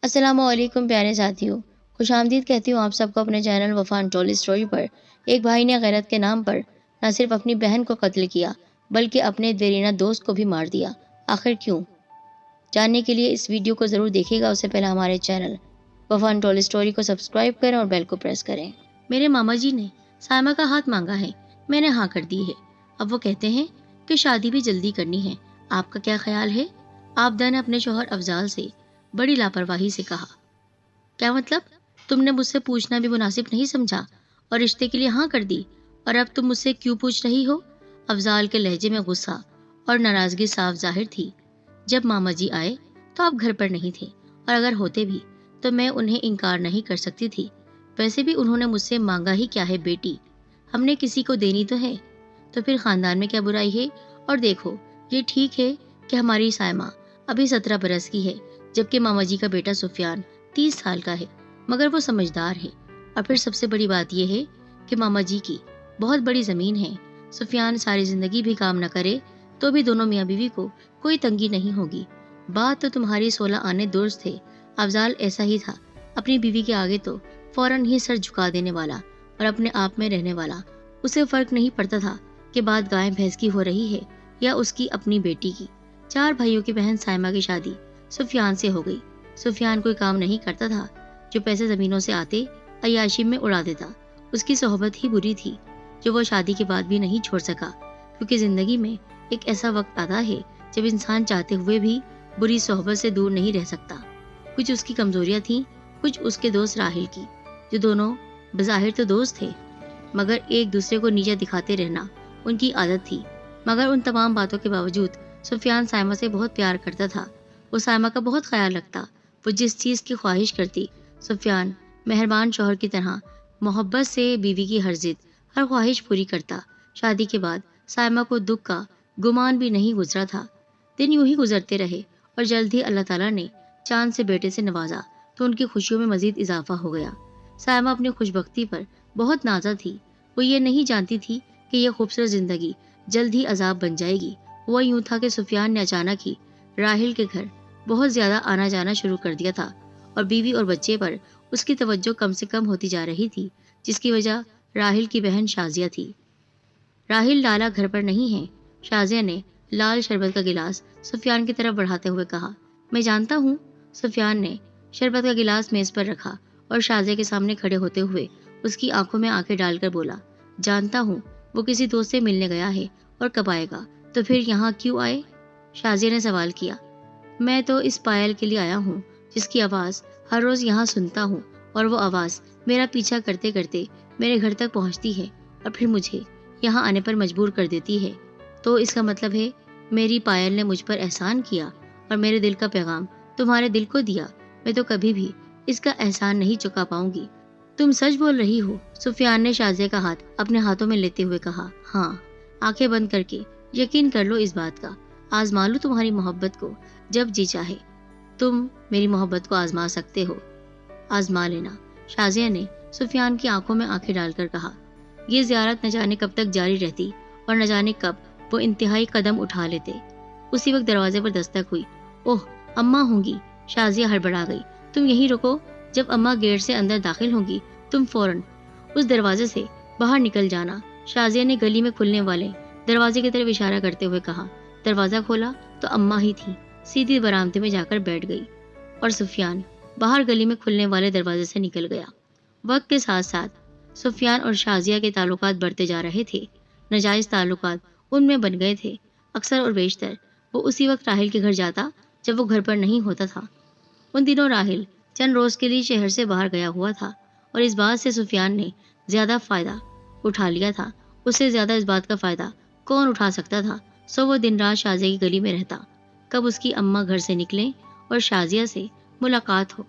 السلام علیکم پیارے ساتھیوں، خوش آمدید کہتی ہوں آپ سب کو اپنے چینل وفا انٹول اسٹوری پر۔ ایک بھائی نے غیرت کے نام پر نہ صرف اپنی بہن کو قتل کیا بلکہ اپنے دیرینہ دوست کو بھی مار دیا۔ آخر کیوں؟ جاننے کے لیے اس ویڈیو کو ضرور دیکھیے گا۔ اس سے پہلے ہمارے چینل وفا انٹول اسٹوری کو سبسکرائب کریں اور بیل کو پریس کریں۔ میرے ماما جی نے سائمہ کا ہاتھ مانگا ہے، میں نے ہاں کر دی ہے۔ اب وہ کہتے ہیں کہ شادی بھی جلدی کرنی ہے، آپ کا کیا خیال ہے؟ آبدہ نے اپنے شوہر افضال سے بڑی لاپرواہی سے کہا۔ کیا مطلب؟ تم نے مجھ سے پوچھنا بھی مناسب نہیں سمجھا اور رشتے کے لیے ہاں کر دی، اور اب تم مجھ سے کیوں پوچھ رہی ہو؟ افضال کے لہجے میں غصہ اور ناراضگی صاف ظاہر تھی۔ جب ماما جی آئے تو آپ گھر پر نہیں تھے، اور اگر ہوتے بھی تو میں انہیں انکار نہیں کر سکتی تھی۔ ویسے بھی انہوں نے مجھ سے مانگا ہی کیا ہے بیٹی، ہم نے کسی کو دینی تو ہے، تو پھر خاندان میں کیا برائی ہے؟ اور دیکھو، یہ ٹھیک ہے کہ ہماری سائمہ ابھی 17 برس کی ہے، جبکہ ماما جی کا بیٹا سفیان 30 سال کا ہے، مگر وہ سمجھدار ہے۔ اور پھر سب سے بڑی بات یہ ہے کہ ماما جی کی بہت بڑی زمین ہے۔ سفیان ساری زندگی بھی کام نہ کرے تو بھی دونوں میاں بیوی کو کوئی تنگی نہیں ہوگی۔ بات تو تمہاری 16 آنے درست تھے۔ افضال ایسا ہی تھا، اپنی بیوی کے آگے تو فوراً ہی سر جھکا دینے والا اور اپنے آپ میں رہنے والا۔ اسے فرق نہیں پڑتا تھا کہ بات گائے بھینس کی ہو رہی ہے یا اس کی اپنی بیٹی کی۔ 4 بھائیوں کی بہن سائمہ کی شادی سفیان سے ہو گئی۔ سفیان کوئی کام نہیں کرتا تھا، جو پیسے زمینوں سے آتے عیاشی میں اڑا دیتا۔ اس کی صحبت ہی بری تھی، جو وہ شادی کے بعد بھی نہیں چھوڑ سکا، کیونکہ زندگی میں ایک ایسا وقت آتا ہے جب انسان چاہتے ہوئے بھی بری صحبت سے دور نہیں رہ سکتا۔ کچھ اس کی کمزوریاں تھیں، کچھ اس کے دوست راہل کی، جو دونوں بظاہر تو دوست تھے مگر ایک دوسرے کو نیچا دکھاتے رہنا ان کی عادت تھی۔ مگر ان تمام باتوں کے باوجود سفیان سائمہ سے بہت پیار کرتا تھا۔ وہ سائمہ کا بہت خیال رکھتا، وہ جس چیز کی خواہش کرتی سفیان مہربان شوہر کی طرح محبت سے بیوی کی ہر ضد، ہر خواہش پوری کرتا۔ شادی کے بعد سائمہ کو دکھ کا گمان بھی نہیں گزرا تھا۔ دن یوں ہی گزرتے رہے اور جلد ہی اللہ تعالیٰ نے چاند سے بیٹے سے نوازا تو ان کی خوشیوں میں مزید اضافہ ہو گیا۔ سائمہ اپنی خوشبختی پر بہت نازا تھی۔ وہ یہ نہیں جانتی تھی کہ یہ خوبصورت زندگی جلد ہی عذاب بن جائے گی۔ وہ یوں تھا کہ سفیان نے اچانک ہی راحل کے گھر بہت زیادہ آنا جانا شروع کر دیا تھا، اور بیوی اور بچے پر اس کی توجہ کم سے کم ہوتی جا رہی تھی، جس کی وجہ راحل کی بہن شازیہ تھی۔ راحل لالا گھر پر نہیں ہے، شازیہ نے لال شربت کا گلاس سفیان کی طرف بڑھاتے ہوئے کہا۔ میں جانتا ہوں۔ سفیان نے شربت کا گلاس میز پر رکھا اور شازیہ کے سامنے کھڑے ہوتے ہوئے اس کی آنکھوں میں آنکھیں ڈال کر بولا، جانتا ہوں وہ کسی دوست سے ملنے گیا ہے، اور کب آئے گا؟ تو پھر یہاں کیوں آئے؟ شازیہ نے سوال کیا۔ میں تو اس پائل کے لیے آیا ہوں جس کی آواز ہر روز یہاں سنتا ہوں، اور وہ آواز میرا پیچھا کرتے کرتے میرے گھر تک پہنچتی ہے اور پھر مجھے یہاں آنے پر مجبور کر دیتی ہے۔ تو اس کا مطلب ہے میری پائل نے مجھ پر احسان کیا اور میرے دل کا پیغام تمہارے دل کو دیا۔ میں تو کبھی بھی اس کا احسان نہیں چکا پاؤں گی۔ تم سچ بول رہی ہو؟ سفیان نے شازیہ کا ہاتھ اپنے ہاتھوں میں لیتے ہوئے کہا۔ ہاں، آنکھیں بند کر کے یقین کر لو اس بات کا، آزما لو تمہاری محبت کو جب جی چاہے۔ تم میری محبت کو آزما سکتے ہو، آزما لینا، شازیہ نے سفیان کی آنکھوں میں آنکھیں ڈال کر کہا۔ یہ زیارت نہ جانے کب تک جاری رہتی اور نہ جانے کب وہ انتہائی قدم اٹھا لیتے۔ اسی وقت دروازے پر دستک ہوئی۔ اوہ، اماں ہوں گی۔ شازیہ ہڑبڑا گئی۔ تم یہیں رکو، جب اماں گیٹ سے اندر داخل ہوں گی تم فوراً اس دروازے سے باہر نکل جانا۔ شازیہ نے گلی میں کھلنے والے دروازے کی طرف اشارہ کرتے ہوئے کہا۔ دروازہ کھولا تو اماں ہی تھی، سیدھی برآمدے میں جا کر بیٹھ گئی اور سفیان باہر گلی میں کھلنے والے دروازے سے نکل گیا۔ وقت کے ساتھ ساتھ سفیان اور شازیہ کے تعلقات بڑھتے جا رہے تھے، ناجائز تعلقات ان میں بن گئے تھے۔ اکثر اور بیشتر وہ اسی وقت راحل کے گھر جاتا جب وہ گھر پر نہیں ہوتا تھا۔ ان دنوں راحل چند روز کے لیے شہر سے باہر گیا ہوا تھا، اور اس بات سے سفیان نے زیادہ فائدہ اٹھا لیا تھا۔ اس سے زیادہ اس بات کا فائدہ کون اٹھا سکتا تھا؟ سو وہ دن رات شازیہ کی گلی میں رہتا، کب اس کی اماں گھر سے نکلیں اور شازیہ سے ملاقات ہو۔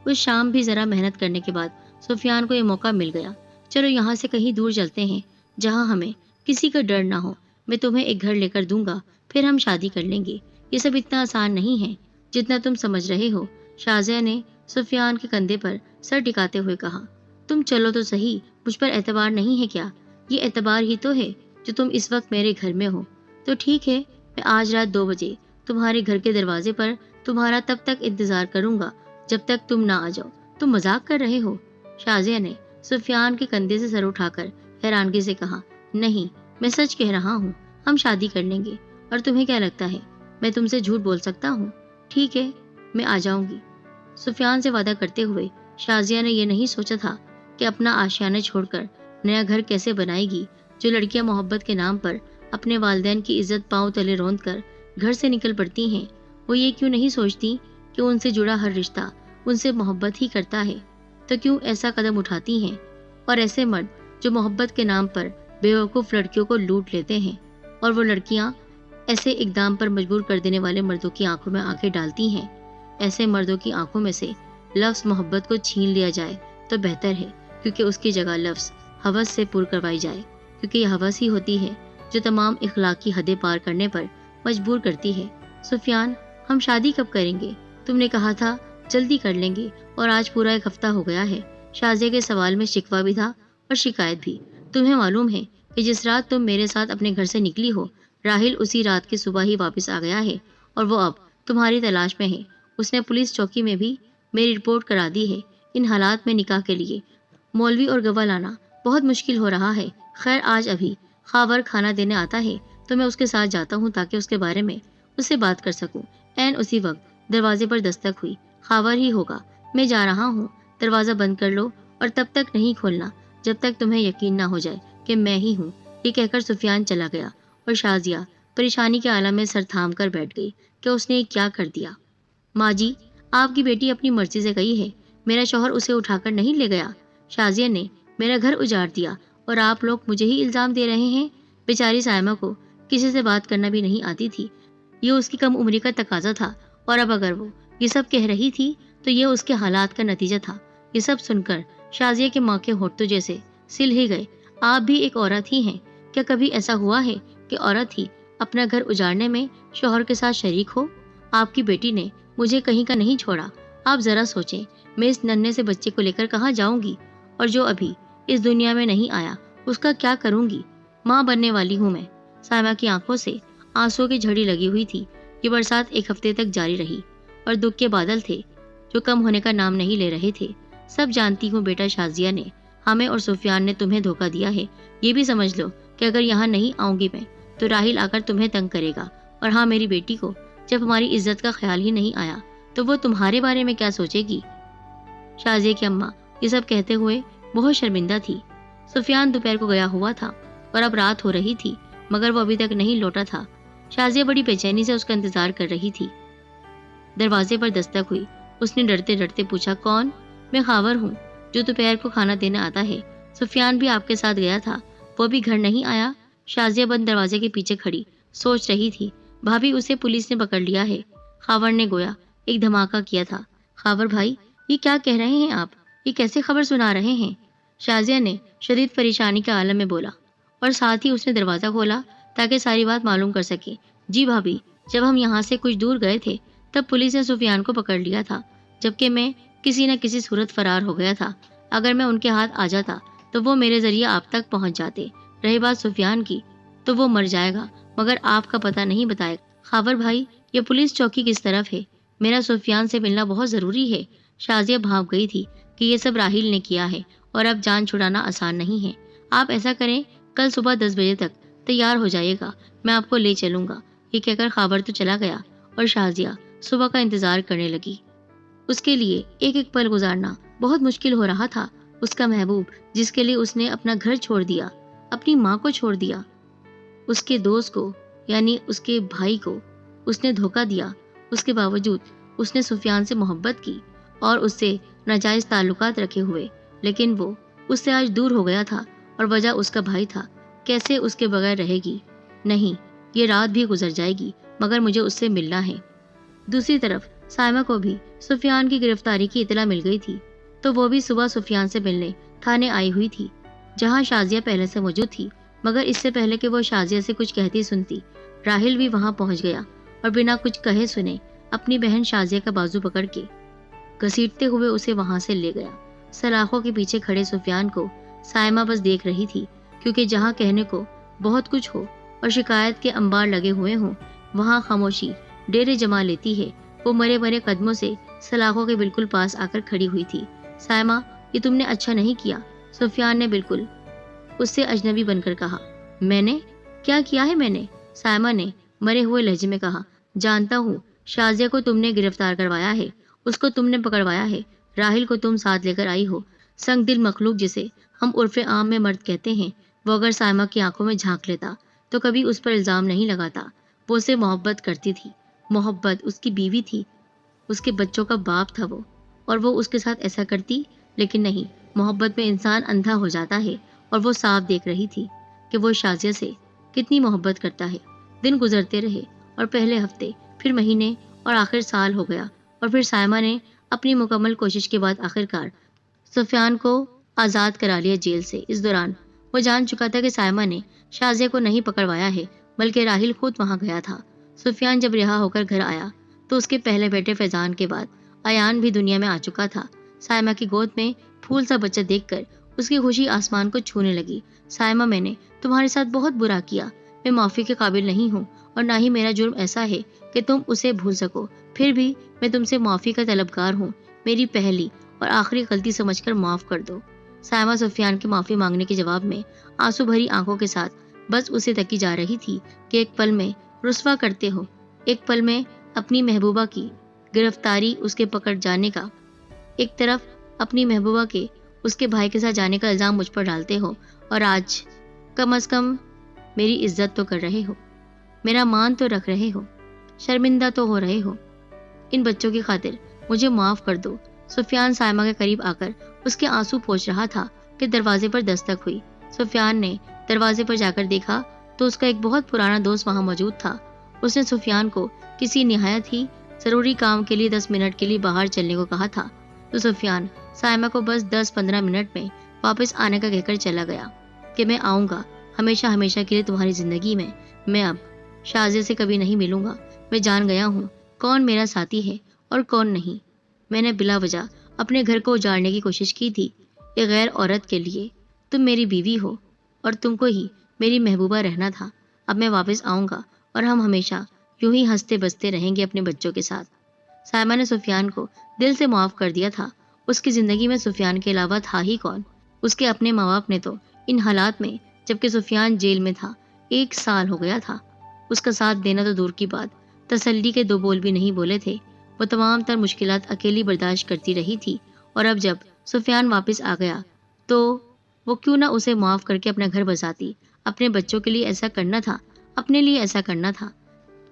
اس شام بھی ذرا محنت کرنے کے بعد سفیان کو یہ موقع مل گیا۔ چلو یہاں سے کہیں دور چلتے ہیں جہاں ہمیں کسی کا ڈر نہ ہو، میں تمہیں ایک گھر لے کر دوں گا، پھر ہم شادی کر لیں گے۔ یہ سب اتنا آسان نہیں ہے جتنا تم سمجھ رہے ہو، شازیہ نے سفیان کے کندھے پر سر ٹکاتے ہوئے کہا۔ تم چلو تو صحیح، مجھ پر اعتبار نہیں ہے کیا؟ یہ اعتبار ہی تو ہے جو تم اس وقت میرے گھر میں ہو۔ تو ٹھیک ہے، میں آج رات 2 بجے تمہارے گھر کے دروازے پر تمہارا تب تک انتظار کروں گا जब तक तुम ना आ जाओ। तुम मजाक कर रहे हो? शाजिया ने सुफियान के कंधे से सर उठाकर हैरानगी से कहा, नहीं, मैं सच कह रहा हूँ, हम शादी कर लेंगे। और तुम्हें क्या लगता है मैं तुमसे झूठ बोल सकता हूँ? ठीक है, मैं आ जाऊंगी। सुफियान से वादा करते हुए शाजिया ने यह नहीं सोचा था कि अपना आशियाना छोड़कर नया घर कैसे बनाएगी। जो लड़कियां मोहब्बत के नाम पर अपने वालिदैन की इज्जत पांव तले रौंद कर घर से निकल पड़ती हैं, वो ये क्यों नहीं सोचती कि उनसे जुड़ा हर रिश्ता उनसे मोहब्बत ही करता है, तो क्यों ऐसा कदम उठाती हैं? और ऐसे मर्द जो मोहब्बत के नाम पर बेवकूफ़ लड़कियों को लूट लेते हैं, और वो लड़कियां ऐसे इकदाम पर मजबूर कर देने वाले मर्दों की आंखों में आंखें डालती हैं। ऐसे मर्दों की आंखों में से लफ्ज़ मोहब्बत को छीन लिया जाए तो बेहतर है, क्योंकि उसकी जगह लफ्ज़ हवस से पुर करवाई जाए, क्योंकि यह हवस ही होती है जो तमाम इखलाकी हदें पार करने पर मजबूर करती है। सुफियान, हम शादी कब करेंगे? तुमने कहा था जल्दी कर लेंगे, और आज पूरा एक हफ्ता हो गया है। शाजिया के सवाल में शिकवा भी था और शिकायत भी। तुम्हें मालूम है कि जिस रात तुम मेरे साथ अपने घर से निकली हो, राहिल उसी रात की सुबह ही वापस आ गया है, और वो अब तुम्हारी तलाश में है। उसने पुलिस चौकी में भी मेरी रिपोर्ट करा दी है। इन हालात में निकाह के लिए मौलवी और गवाह लाना बहुत मुश्किल हो रहा है। खैर, आज अभी खावर खाना देने आता है तो मैं उसके साथ जाता हूँ ताकि उसके बारे में उससे बात कर सकूँ। ऐन उसी वक्त दरवाजे पर दस्तक हुई। खावर ही होगा। मैं जा रहा हूँ, दरवाज़ा बंद कर लो और तब तक नहीं खोलना जब तक तुम्हें यकीन ना हो जाए कि मैं ही हूँ। ये कहकर सुफियान चला गया और शाजिया परेशानी के आलम में सर थाम कर बैठ गई कि उसने क्या कर दिया। माँ जी, आपकी बेटी अपनी मर्जी से गई है, मेरा शौहर उसे उठाकर नहीं ले गया। शाजिया ने मेरा घर उजाड़ दिया और आप लोग मुझे ही इल्ज़ाम दे रहे हैं। बेचारी सायमा को किसी से बात करना भी नहीं आती थी। ये उसकी कम उम्री का तकाजा था, और अब अगर वो ये सब कह रही थी तो ये उसके हालात का नतीजा था। ये सब सुनकर शाजिया के माँ के होठ तो जैसे सिल ही गए। आप भी एक औरत ही हैं। क्या कभी ऐसा हुआ है कि औरत ही अपना घर उजाड़ने में शौहर के साथ शरीक हो? आपकी बेटी ने मुझे कहीं का नहीं छोड़ा। आप जरा सोचें, मैं इस नन्हे से बच्चे को लेकर कहाँ जाऊंगी, और जो अभी इस दुनिया में नहीं आया उसका क्या करूंगी? माँ बनने वाली हूँ मैं। सायमा की आंखों से आंसुओं की झड़ी लगी हुई थी। ये बरसात एक हफ्ते तक जारी रही और दुख के बादल थे जो कम होने का नाम नहीं ले रहे थे। सब जानती हूँ बेटा, शाजिया ने हमें और सुफियान ने तुम्हें धोखा दिया है। ये भी समझ लो कि अगर यहाँ नहीं आऊंगी मैं तो राहिल आकर तुम्हें तंग करेगा। और हाँ, मेरी बेटी को जब हमारी इज्जत का ख्याल ही नहीं आया तो वो तुम्हारे बारे में क्या सोचेगी? शाजिया की अम्मा ये सब कहते हुए बहुत शर्मिंदा थी। सुफियान दोपहर को गया हुआ था और अब रात हो रही थी, मगर वो अभी तक नहीं लौटा था। शाजिया बड़ी बेचैनी से उसका इंतजार कर रही थी। दरवाजे पर दस्तक हुई। उसने डरते डरते पूछा, कौन? मैं खावर हूँ, जो दोपहर को खाना देने आता है। सुफियान भी आपके साथ गया था, वो भी घर नहीं आया? शाजिया बंद दरवाजे के पीछे खड़ी सोच रही थी। भाभी, उसे पुलिस ने पकड़ लिया है। खावर ने गोया एक धमाका किया था। खावर भाई, ये क्या कह रहे हैं आप? ये कैसे खबर सुना रहे हैं? शाजिया ने शदीद परेशानी के आलम में बोला, और साथ ही उसने दरवाज़ा खोला ताकि सारी बात मालूम कर सके। जी भाभी, जब हम यहाँ से कुछ दूर गए थे तब पुलिस ने सुफियान को पकड़ लिया था, जबकि मैं किसी न किसी सूरत फरार हो गया था। अगर मैं उनके हाथ आ जाता तो वो मेरे जरिए आप तक पहुँच जाते। रही बात सुफियान की, तो वो मर जाएगा मगर आपका पता नहीं बताएगा। खावर भाई, ये पुलिस चौकी किस तरफ है? मेरा सुफियान से मिलना बहुत ज़रूरी है। शाजिया भाग गई थी कि ये सब राहिल ने किया है और अब जान छुड़ाना आसान नहीं है। आप ऐसा करें, कल सुबह 10 बजे तक तैयार हो जाइएगा, मैं आपको ले चलूँगा। ये कहकर खावर तो चला गया और शाजिया सुबह का इंतज़ार करने लगी। उसके लिए एक एक पल गुजारना बहुत मुश्किल हो रहा था। उसका महबूब, जिसके लिए उसने अपना घर छोड़ दिया, अपनी माँ को छोड़ दिया, उसके दोस्त को यानी उसके भाई को उसने धोखा दिया, उसके बावजूद उसने सुफियान से मोहब्बत की और उससे नाजायज़ ताल्लुकात रखे हुए, लेकिन वो उससे आज दूर हो गया था और वजह उसका भाई था। कैसे उसके बगैर रहेगी? नहीं, ये रात भी गुजर जाएगी मगर मुझे उससे मिलना है। दूसरी तरफ सायमा को भी सुफियान की गिरफ्तारी की इतला मिल गई थी, तो वो भी सुबह सुफियान से मिलने थाने आई हुई थी, जहाँ शाजिया पहले से मौजूद थी। मगर इससे पहले कि वो शाजिया से कुछ कहती सुनती, राहिल भी वहाँ पहुँच गया और बिना कुछ कहे सुने अपनी बहन शाजिया का बाजू पकड़ के घसीटते हुए उसे वहाँ से ले गया। सलाखों के पीछे खड़े सुफियान को सायमा बस देख रही थी, क्योंकि जहाँ कहने को बहुत कुछ हो और शिकायत के अंबार लगे हुए हों, वहाँ खामोशी डेरे जमा लेती है। वो मरे मरे कदमों से सलाखों के बिल्कुल पास आकर खड़ी हुई थी। सायमा, ये तुमने अच्छा नहीं किया, सुफियान ने बिल्कुल उससे अजनबी बनकर कहा। मैंने? क्या किया है मैंने? सायमा ने मरे हुए लहजे में कहा। जानता हूँ, शाजिया को तुमने गिरफ्तार करवाया है, उसको तुमने पकड़वाया है, राहिल को तुम साथ लेकर आई हो। संग दिल मखलूक जिसे हम उर्फे आम में मर्द कहते हैं, वो अगर सायमा की आंखों में झांक लेता तो कभी उस पर इल्जाम नहीं लगाता। वो उसे मोहब्बत करती थी, मोहब्बत, उसकी बीवी थी, उसके बच्चों का बाप था वो, और वो उसके साथ ऐसा करती। लेकिन नहीं, मोहब्बत में इंसान अंधा हो जाता है, और वो साफ देख रही थी कि वो शाजिया से कितनी मोहब्बत करता है। दिन गुजरते रहे और पहले हफ्ते, फिर महीने और आखिर साल हो गया, और फिर सायमा ने अपनी मुकम्मल कोशिश के बाद आखिरकार सुफियान को आज़ाद करा लिया जेल से। इस दौरान वो जान चुका था कि सायमा ने शाजिया को नहीं पकड़वाया है, बल्कि राहिल खुद वहां गया था। सुफियान जब रिहा होकर घर आया तो उसके पहले बेटे फैजान के बाद अयान भी दुनिया में आ चुका था। सायमा की गोद में फूल सा बच्चा देखकर उसकी खुशी आसमान को छूने लगी। सायमा, मैंने तुम्हारे साथ बहुत बुरा किया, मैं माफ़ी के काबिल नहीं हूँ, और ना ही मेरा जुर्म ऐसा है कि तुम उसे भूल सको। फिर भी मैं तुमसे माफ़ी का तलबगार हूँ, मेरी पहली और आखिरी गलती समझकर माफ़ कर दो। सायमा सुफियान की माफ़ी मांगने के जवाब में आंसू भरी आंखों के साथ बस उसे तकी जा रही थी कि एक पल में रुस्वा करते हो, एक पल में अपनी महबूबा की गिरफ्तारी, उसके पकड़ जाने का, एक तरफ अपनी महबूबा के उसके भाई के साथ जाने का इल्ज़ाम मुझ पर डालते हो, और आज कम अज़ कम मेरी इज्जत तो कर रहे हो, मेरा मान तो रख रहे हो, शर्मिंदा तो हो रहे हो। इन बच्चों की खातिर मुझे माफ़ कर दो। सुफियान सायमा के करीब आकर उसके आंसू पोंछ रहा था कि दरवाजे पर दस्तक हुई। सुफियान ने दरवाजे पर जाकर देखा तो उसका एक बहुत पुराना दोस्त वहां मौजूद था। उसने सुफियान को किसी निहायत ही ज़रूरी काम के लिए 10 मिनट के लिए बाहर चलने को कहा था, तो सुफियान सायमा को बस 10-15 मिनट में वापस आने का कहकर चला गया कि मैं आऊँगा हमेशा हमेशा के लिए तुम्हारी ज़िंदगी में। मैं अब शाजिया से कभी नहीं मिलूँगा। मैं जान गया हूँ कौन मेरा साथी है और कौन नहीं। मैंने बिला वजह अपने घर को उजाड़ने की कोशिश की थी, एक गैर औरत के लिए। तुम मेरी बीवी हो और तुमको ही मेरी महबूबा रहना था। अब मैं वापस आऊँगा और हम हमेशा यूं ही हंसते बसते रहेंगे अपने बच्चों के साथ। सायमा ने सुफियान को दिल से माफ़ कर दिया था। उसकी ज़िंदगी में सुफियान के अलावा था ही कौन। उसके अपने माँ बाप ने तो इन हालात में, जबकि सुफियान जेल में था, 1 साल हो गया था, उसका साथ देना तो दूर की बात, तसल्ली के 2 बोल भी नहीं बोले थे। वो तमाम तर मुश्किलात अकेली बर्दाश्त करती रही थी, और अब जब सुफियान वापस आ गया तो वो क्यों ना उसे माफ़ करके अपना घर बसाती। अपने बच्चों के लिए ऐसा करना था, अपने लिए ऐसा करना था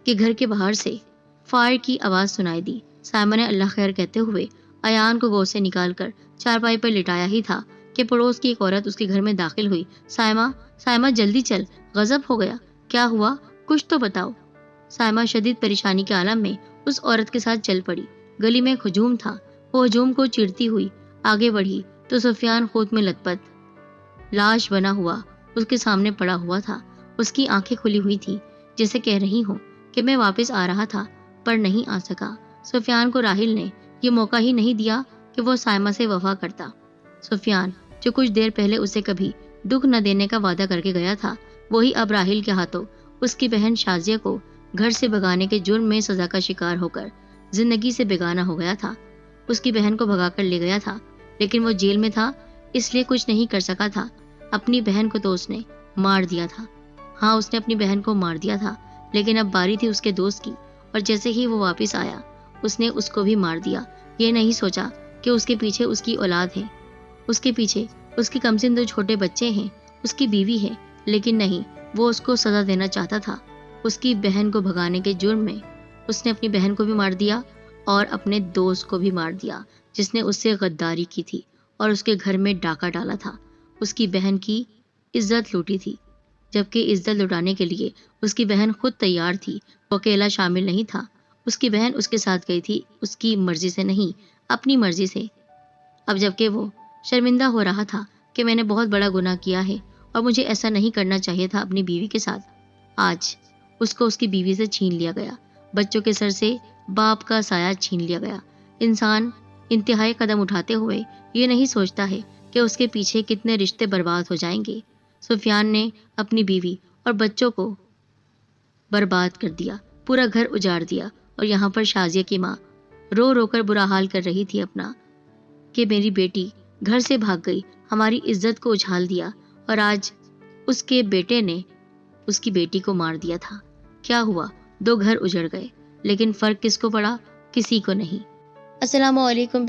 कि घर के बाहर से फायर की आवाज़ सुनाई दी। सायमा ने अल्लाह खैर कहते हुए अयान को गोद से निकालकर चारपाई पर लिटाया ही था कि पड़ोस की एक औरत उसके घर में दाखिल हुई। सायमा, सायमा जल्दी चल, गजब हो गया, क्या हुआ, कुछ तो बताओ। सायमा शदीद परेशानी के आलम में उस औरत के साथ चल पड़ी। गली में एक हजूम था। वो हजूम को चीरती हुई आगे बढ़ी तो सुफियान खूद में लथपथ लाश बना हुआ उसके सामने पड़ा हुआ था। उसकी आंखें खुली हुई थी, जैसे कह रही हूँ कि मैं वापस आ रहा था पर नहीं आ सका। सुफियान को राहिल ने ये मौका ही नहीं दिया कि वो सायमा से वफा करता। सुफियान, जो कुछ देर पहले उसे कभी दुख न देने का वादा करके गया था, वही अब राहिल के हाथों उसकी बहन शाजिया को घर से भगाने के जुर्म में सजा का शिकार होकर जिंदगी से बेगाना हो गया था। उसकी बहन को भगाकर ले गया था, लेकिन वो जेल में था इसलिए कुछ नहीं कर सका था। अपनी बहन को तो उसने मार दिया था। हाँ, उसने अपनी बहन को मार दिया था, लेकिन अब बारी थी उसके दोस्त की, और जैसे ही वो वापस आया उसने उसको भी मार दिया। ये नहीं सोचा कि उसके पीछे उसकी औलाद है, उसके पीछे उसके कमसिन 2 छोटे बच्चे हैं, उसकी बीवी है। लेकिन नहीं, वो उसको सजा देना चाहता था। उसकी बहन को भगाने के जुर्म में उसने अपनी बहन को भी मार दिया और अपने दोस्त को भी मार दिया, जिसने उससे गद्दारी की थी और उसके घर में डाका डाला था। उसकी बहन की इज्जत लूटी थी, जबकि इज्जत लुटाने के लिए उसकी बहन खुद तैयार थी। वो अकेला शामिल नहीं था। उसकी बहन उसके साथ गई थी, उसकी मर्जी से नहीं, अपनी मर्जी से। अब जबकि वो शर्मिंदा हो रहा था कि मैंने बहुत बड़ा गुनाह किया है और मुझे ऐसा नहीं करना चाहिए था अपनी बीवी के साथ, आज उसको उसकी बीवी से छीन लिया गया। बच्चों के सर से बाप का साया छीन लिया गया। इंसान इंतहाई कदम उठाते हुए ये नहीं सोचता है कि उसके पीछे कितने रिश्ते बर्बाद हो जाएंगे। सुफियान ने अपनी बीवी और बच्चों को बर्बाद कर दिया, पूरा घर उजाड़ दिया, और यहाँ पर शाजिया की माँ رو رو کر برا حال کر رہی تھی اپنا کہ میری بیٹی گھر سے بھاگ گئی، ہماری عزت کو اچھال دیا، اور آج اس کے بیٹے نے اس کی بیٹی کو مار دیا تھا۔ کیا ہوا؟ 2 گھر اجڑ گئے، لیکن فرق کس کو پڑا؟ کسی کو نہیں۔ السلام علیکم۔